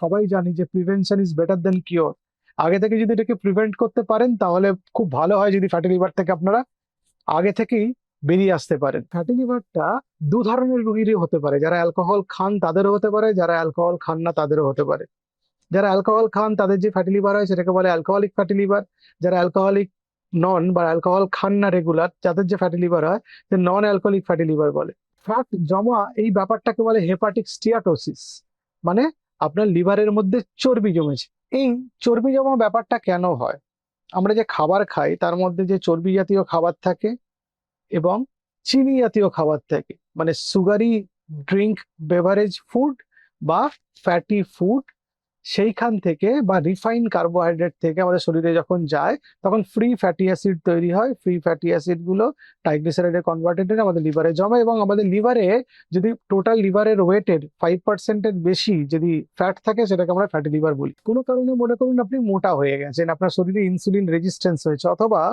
সবাই জানি যে prevention is better then cure. আগে থেকে যদি এটাকে প্রিভেন্ট করতে পারেন তাহলে খুব ভালো হয়, যদি ফ্যাটি লিভার থেকে আপনারা আগে থেকেই বেরিয়ে আসতে পারেন। ফ্যাটি লিভারটা দু ধরনের রোগীরই হতে পারে, যারা অ্যালকোহল খান তাদেরও হতে পারে, যারা অ্যালকোহল খান না তাদেরও হতে পারে। যারা অ্যালকোহল খান তাদের যে ফ্যাটি লিভার হয় সেটাকে বলে অ্যালকোহলিক ফ্যাটি লিভার। যারা অ্যালকোহলিক নন বা অ্যালকোহল খান না রেগুলার, যাদের যে ফ্যাটি লিভার হয় সে নন অ্যালকোহলিক ফ্যাটি লিভার বলে। ফ্যাট জমা এই ব্যাপারটাকে বলে হেপাটিক স্টিয়াটোসিস, মানে আপনার লিভারের মধ্যে চর্বি জমেছে। এই চর্বি জমা ব্যাপারটা কেন হয়? আমরা যে খাবার খাই তার মধ্যে যে চর্বি জাতীয় খাবার থাকে এবং চিনি জাতীয় খাবার থাকে, মানে সুগারি ড্রিঙ্ক, বেভারেজ ফুড বা ফ্যাটি ফুড, সেইখান থেকে বা রিফাইন কার্বোহাইড্রেট থেকে আমাদের শরীরে যখন যায় তখন ফ্রি ফ্যাটি অ্যাসিড তৈরি হয়। ফ্রি ফ্যাটি অ্যাসিড গুলো ট্রাইগ্লিসারাইডে কনভার্টেড হয়ে আমাদের লিভারে জমে, এবং আমাদের লিভারে যদি টোটাল লিভারের ওয়েটের 5%-এর বেশি যদি ফ্যাট থাকে সেটাকে আমরা ফ্যাটি লিভার বলি। কোনো কারণে মনে করুন আপনি মোটা হয়ে গেছেন, আপনার শরীরে ইনসুলিন রেজিস্ট্যান্স হয়েছে, অথবা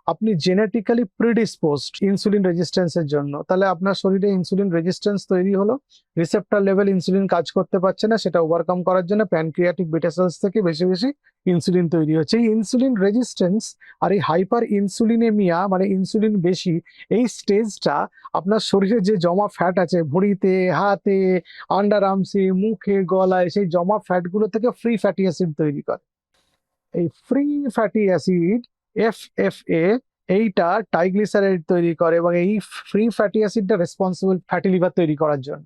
আপনি জেনেটিক্যালি প্রিডিসপোজড ইনসুলিন রেজিস্ট্যান্সের জন্য, তাহলে আপনার শরীরে ইনসুলিন রেজিস্ট্যান্স তৈরি হলো। রিসেপ্টর লেভেল ইনসুলিন কাজ করতে পারছে না, সেটা ওভারকাম করার জন্য প্যানক্রিয়াটিক বিটা সেলস থেকে বেশি বেশি ইনসুলিন তৈরি হচ্ছে। এই ইনসুলিন রেজিস্ট্যান্স আর এই হাইপার ইনসুলিনেমিয়া, মানে ইনসুলিন বেশি, এই স্টেজটা আপনার শরীরে যে জমা ফ্যাট আছে ভুঁড়িতে, হাতে, আন্ডার আর্মসে, মুখে, গলায়, সেই জমা ফ্যাট গুলো থেকে ফ্রি ফ্যাটি অ্যাসিড তৈরি করে। এই ফ্রি ফ্যাটি অ্যাসিড এফএফএ, এইটা ট্রাইগ্লিসারাইড তৈরি করে, এবং এই ফ্রি ফ্যাটি অ্যাসিডটা রেসপন্সিবল ফ্যাটি লিভার তৈরি করার জন্য।